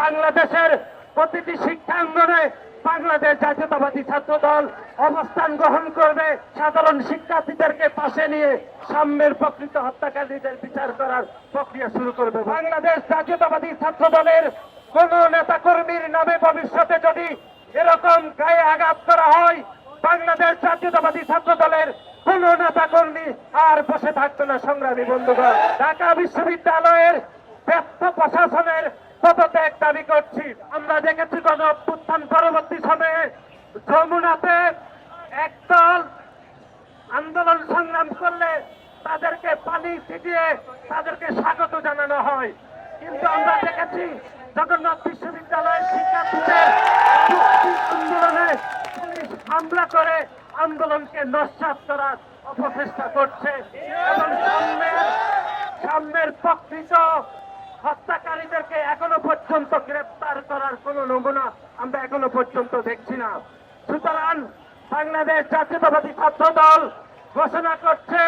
বাংলাদেশের প্রতিটি শিক্ষাঙ্গনে বাংলাদেশ জাতীয়তাবাদী ছাত্র দল অবস্থান গ্রহণ করবে। সাধারণ শিক্ষার্থীদেরকে পাশে নিয়ে সাম্যের প্রকৃত হত্যাকারীদের বিচার করার প্রক্রিয়া শুরু করবে। বাংলাদেশ জাতীয়তাবাদী ছাত্র দলের কোন নেতাকর্মীর নামে ভবিষ্যতে যদি এরকম গায়ে আঘাত করা হয়, বাংলাদেশ জাতীয়তাবাদী ছাত্র দলের কোন নেতাকর্মী আর বসে থাকবে না। সংগ্রামী বন্ধুগণ, ঢাকা বিশ্ববিদ্যালয়ের ব্যর্থ প্রশাসনের পদত্যাগ দাবি করছি। আমরা দেখেছি গণ অভ্যুত্থান পরবর্তী সময়ে যমুনাতে একদল আন্দোলন সংগ্রাম করলে তাদেরকে পানি ছিটিয়ে তাদেরকে স্বাগত জানানো হয়, কিন্তু আমরা দেখেছি জগন্নাথ বিশ্ববিদ্যালয়ের শিক্ষার্থীদের আন্দোলনে পুলিশ হামলা করে আন্দোলনকে নস্যাৎ করার অপচেষ্টা করছে এবং সাম্যের প্রকৃত হত্যাকারীদেরকে এখনো পর্যন্ত গ্রেফতার করার কোন নমুনা আমরা এখনো পর্যন্ত দেখছি না। সুতরাং বাংলাদেশ জাতীয়তাবাদী ছাত্র দল ঘোষণা করছে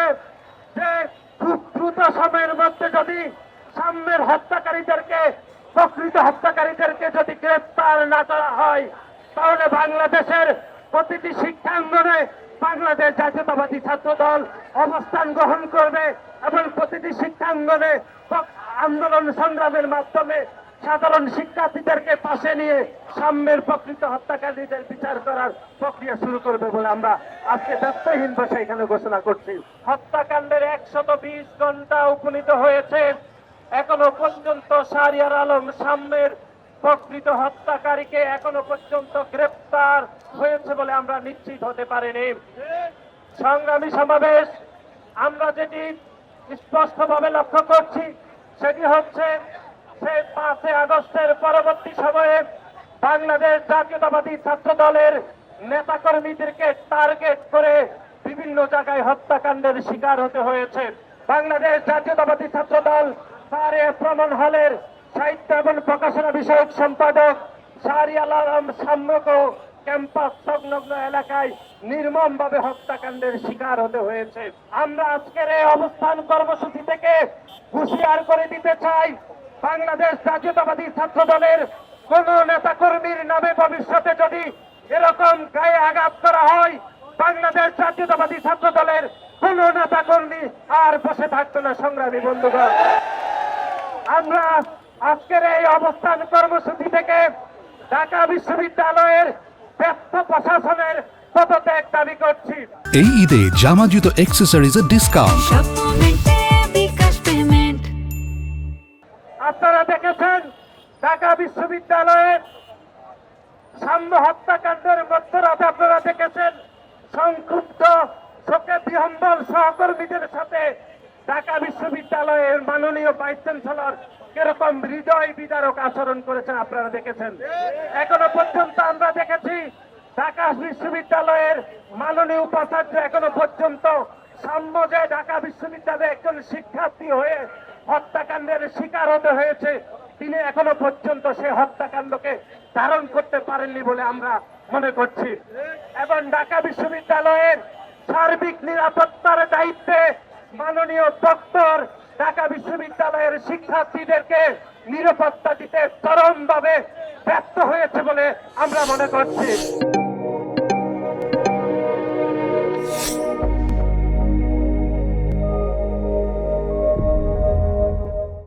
যে খুব দ্রুত সময়ের মধ্যে যদি সাম্যের হত্যাকারীদেরকে প্রকৃত হত্যাকারীদেরকে যদি গ্রেফতার না করা হয়, তাহলে বাংলাদেশের প্রতিটি শিক্ষাঙ্গনে বাংলাদেশ জাতীয়তাবাদী ছাত্র দল অবস্থান গ্রহণ করবে এবং প্রতিটি শিক্ষাঙ্গনে আন্দোলন সংগ্রামের মাধ্যমে সাধারণ শিক্ষার্থীদেরকে পাশে নিয়ে সাম্যের প্রকৃত হত্যাকারীদের বিচার করার প্রক্রিয়া শুরু করবে বলে আমরা আজকে ব্যস্তহীন ভাষায় এখানে ঘোষণা করছি। হত্যাকাণ্ডের 120 ঘন্টা উপনীত হয়েছে, এখনো পর্যন্ত শাহরিয়ার আলম সাম্যের প্রকৃত হত্যাকারীকে এখনো পর্যন্ত গ্রেফতার হয়েছে বলে আমরা নিশ্চিত হতে পারিনি। সংগ্রামী সমাবেশ, আমরা যেটি স্পষ্টভাবে লক্ষ্য করছি সেটি হচ্ছে সেই 5 আগস্টের পরবর্তী সময়ে বাংলাদেশ জাতীয়তাবাদী ছাত্র দলের নেতাকর্মীদেরকে টার্গেট করে বিভিন্ন জায়গায় হত্যাকাণ্ডের শিকার হতে হয়েছে। বাংলাদেশ জাতীয়তাবাদী ছাত্র দল সারে প্রমাণ হলের সাহিত্য এবং প্রকাশনা বিষয়ক সম্পাদক শাহরিয়ার আলম সাম্যকে ক্যাম্পাস সংলগ্ন এলাকায় নির্মমভাবে হত্যাকাণ্ডের শিকার হতে হয়েছে। আমরা আজকের এই অবস্থান কর্মসূচি থেকে হুঁশিয়ার করে দিতে চাই, বাংলাদেশ জাতীয়তাবাদী ছাত্র দলের কোন নেতাকর্মীর নামে ভবিষ্যতে যদি এরকম গায়ে আঘাত করা হয়, বাংলাদেশ জাতীয়তাবাদী ছাত্র দলের কোন নেতাকর্মী আর বসে থাকবে না। সংগ্রামী বন্ধুগণ, আমরা আজকের এই অবস্থান কর্মসূচি থেকে ঢাকা বিশ্ববিদ্যালয়ের ব্যর্থ প্রশাসনের পদত্যাগ দাবি করছি। এই ঈদে জামা জুতো অ্যাক্সেসরিজের ডিসকাউন্ট। আপনারা দেখেছেন ঢাকা বিশ্ববিদ্যালয়ের সাম্য হত্যাকাণ্ডের মধ্যরাতে আপনারা দেখেছেন সংক্ষুব্ধ শোকে বিহ্বল সহকর্মীদের সাথে ঢাকা বিশ্ববিদ্যালয়ের মাননীয় ভাইস চ্যান্সেলর কিরকম হৃদয় বিদারক আচরণ করেছেন আপনারা দেখেছেন। এখনো পর্যন্ত আমরা দেখেছি ঢাকা বিশ্ববিদ্যালয়ের মাননীয় উপাচার্য এখনো পর্যন্ত সাম্য যে ঢাকা বিশ্ববিদ্যালয়ে একজন শিক্ষার্থী হয়ে হত্যাকাণ্ডের শিকার হতে হয়েছে, তিনি এখনো পর্যন্ত সেই হত্যাকাণ্ডকে ধারণ করতে পারেননি বলে আমরা মনে করছি। এবং ঢাকা বিশ্ববিদ্যালয়ের সার্বিক নিরাপত্তার দায়িত্বে মাননীয় প্রক্টর ঢাকা বিশ্ববিদ্যালয়ের শিক্ষার্থীদেরকে নিরাপত্তা দিতে চরমভাবে ব্যর্থ হয়েছে বলে আমরা মনে করছি।